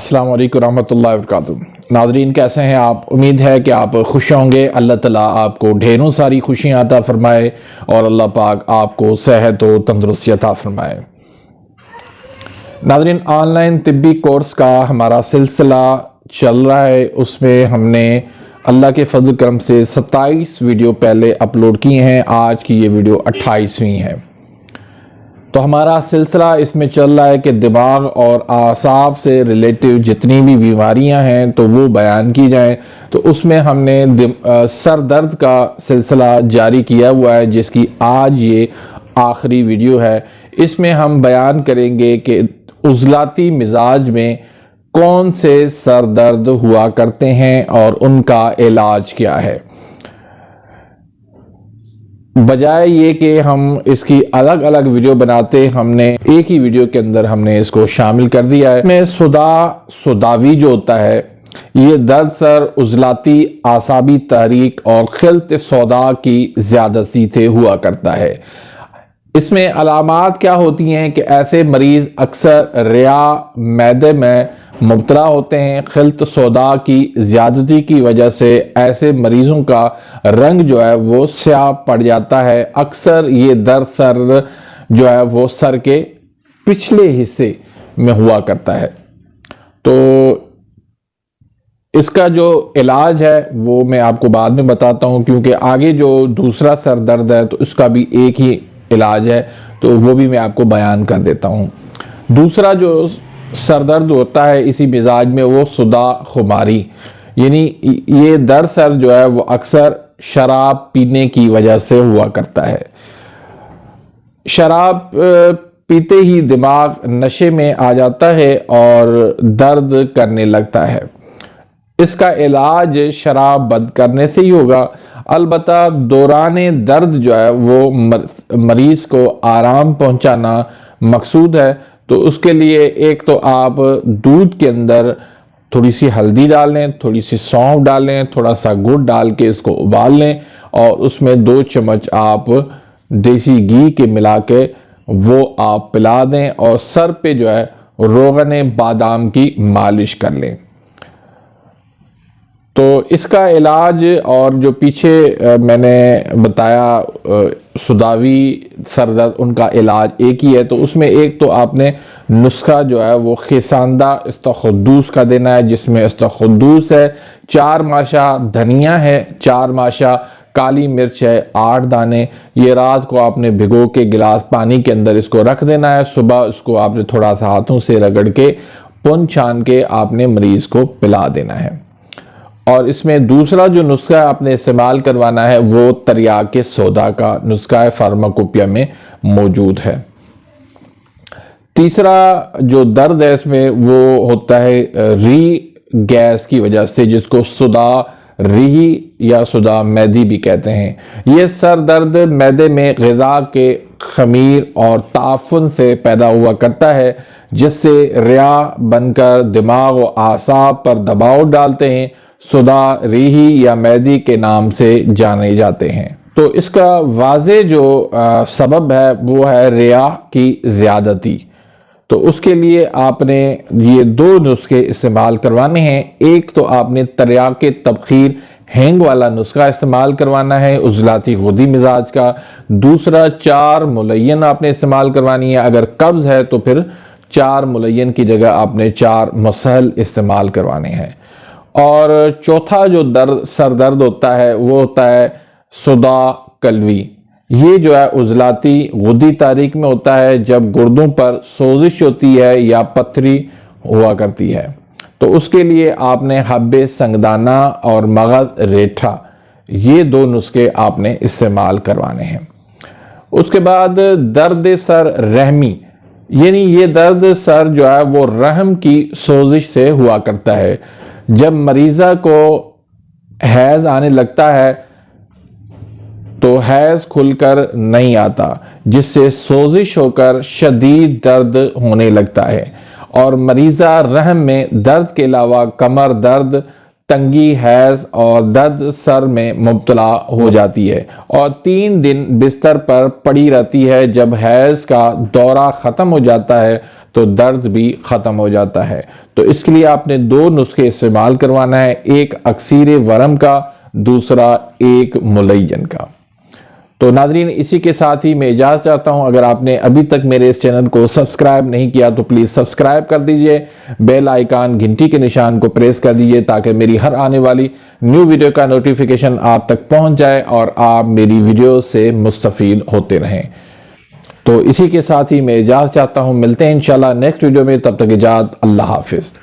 अस्सलाम वालेकुम रहमतुल्लाहि व बरकातुहू। नाज़रीन, कैसे हैं आप? उम्मीद है कि आप खुश होंगे। अल्लाह ताला आपको ढेरों सारी खुशियाँ अता फरमाए और अल्लाह पाक आपको सेहत व तंदुरुस्ती अता फरमाए। नाज़रीन, ऑनलाइन तिब्बी कोर्स का हमारा सिलसिला चल रहा है। उसमें हमने अल्लाह के फजल करम से 27 वीडियो पहले अपलोड किए हैं। आज की ये वीडियो 28वीं है। तो हमारा सिलसिला इसमें चल रहा है कि दिमाग और आसाब से रिलेटिव जितनी भी बीमारियां हैं तो वो बयान की जाएं। तो उसमें हमने सर दर्द का सिलसिला जारी किया हुआ है, जिसकी आज ये आखिरी वीडियो है। इसमें हम बयान करेंगे कि उज़लाती मिजाज में कौन से सर दर्द हुआ करते हैं और उनका इलाज क्या है। बजाय ये कि हम इसकी अलग अलग वीडियो बनाते, हमने एक ही वीडियो के अंदर हमने इसको शामिल कर दिया है। इसमें सुदावी जो होता है, ये दर्द सर, उज़लाती आसाबी तहरीक और खिल्त सौदा की ज़्यादती से हुआ करता है। इसमें अलामात क्या होती हैं कि ऐसे मरीज़ अक्सर रिया मैदे में मुब्तला होते हैं। खिल्त सौदा की ज़्यादती की वजह से ऐसे मरीज़ों का रंग जो है वो स्याह पड़ जाता है। अक्सर ये दर्द सर जो है वो सर के पिछले हिस्से में हुआ करता है। तो इसका जो इलाज है वो मैं आपको बाद में बताता हूँ, क्योंकि आगे जो दूसरा सर दर्द है तो उसका भी एक ही इलाज है, तो वो भी मैं आपको बयान कर देता हूँ। दूसरा जो सरदर्द होता है इसी मिजाज में, वो सुदा खुमारी, यानी ये दर्द सर जो है वो अक्सर शराब पीने की वजह से हुआ करता है। शराब पीते ही दिमाग नशे में आ जाता है और दर्द करने लगता है। इसका इलाज शराब बंद करने से ही होगा। अलबत्ता दौराने दर्द जो है वो मरीज को आराम पहुंचाना मकसूद है। तो उसके लिए एक तो आप दूध के अंदर थोड़ी सी हल्दी डाल लें, थोड़ी सी सौंफ डाल लें, थोड़ा सा गुड़ डाल के इसको उबाल लें और उसमें 2 चम्मच आप देसी घी के मिला के वो आप पिला दें और सर पे जो है रोगन बादाम की मालिश कर लें। तो इसका इलाज और जो पीछे मैंने बताया सुदावी सरदर्द, उनका इलाज एक ही है। तो उसमें एक तो आपने नुस्खा जो है वो खिसानदा इस्तखुद्दूस का देना है, जिसमें इस्तखुद्दूस है 4 माशा, धनिया है 4 माशा, काली मिर्च है 8 दाने। ये रात को आपने भिगो के गिलास पानी के अंदर इसको रख देना है। सुबह इसको आपने थोड़ा सा हाथों से रगड़ के पुन छान के आपने मरीज को पिला देना है। और इसमें दूसरा जो नुस्खा आपने इस्तेमाल करवाना है वो तरियाके सोदा का नुस्खा फार्माकोपिया में मौजूद है। तीसरा जो दर्द है इसमें वो होता है री गैस की वजह से, जिसको सुदा री या सुदा मैदी भी कहते हैं। ये सर दर्द मैदे में ग़िज़ा के खमीर और ताफुन से पैदा हुआ करता है, जिससे रिया बनकर दिमाग और आसाब पर दबाव डालते हैं। सुदा रीही या मैदी के नाम से जाने जाते हैं। तो इसका वाज़े जो सबब है वो है रिया की ज़्यादती। तो उसके लिए आपने ये 2 नुस्खे इस्तेमाल करवाने हैं। एक तो आपने तरियाके तबखीर हैंग वाला नुस्खा इस्तेमाल करवाना है उज़लाती गुदी मिजाज का। दूसरा 4 मुलय्यन आपने इस्तेमाल करवानी है। अगर कब्ज़ है तो फिर 4 मुलय्यन की जगह आपने 4 मसहल इस्तेमाल करवाने हैं। और चौथा जो सर दर्द होता है वो होता है सुदा कलवी। ये जो है उज़लाती गुदी तारीख में होता है, जब गुर्दों पर सोजिश होती है या पथरी हुआ करती है। तो उसके लिए आपने हब्बे संगदाना और मगज़ रेठा, ये 2 नुस्खे आपने इस्तेमाल करवाने हैं। उसके बाद दर्द सर रहमी, यानी ये दर्द सर जो है वो रहम की सोजिश से हुआ करता है। जब मरीज़ा को हैज़ आने लगता है तो हैज़ खुलकर नहीं आता, जिससे सोजिश होकर शदीद दर्द होने लगता है और मरीज़ा रहम में दर्द के अलावा कमर दर्द, तंगी, हैज और दर्द सर में मुब्तला हो जाती है और 3 दिन बिस्तर पर पड़ी रहती है। जब हैज का दौरा ख़त्म हो जाता है तो दर्द भी ख़त्म हो जाता है। तो इसके लिए आपने 2 नुस्खे इस्तेमाल करवाना है, एक अक्सीर वरम का, दूसरा एक मुलय्यन का। तो नाजरीन, इसी के साथ ही मैं इजाज़त चाहता हूं। अगर आपने अभी तक मेरे इस चैनल को सब्सक्राइब नहीं किया तो प्लीज़ सब्सक्राइब कर दीजिए, बेल आइकन घंटी के निशान को प्रेस कर दीजिए ताकि मेरी हर आने वाली न्यू वीडियो का नोटिफिकेशन आप तक पहुंच जाए और आप मेरी वीडियो से मुस्तफ़ीद होते रहें। तो इसी के साथ ही मैं इजाज़त चाहता हूं। मिलते हैं इंशाल्लाह नेक्स्ट वीडियो में, तब तक इजाज़त, अल्लाह हाफिज़।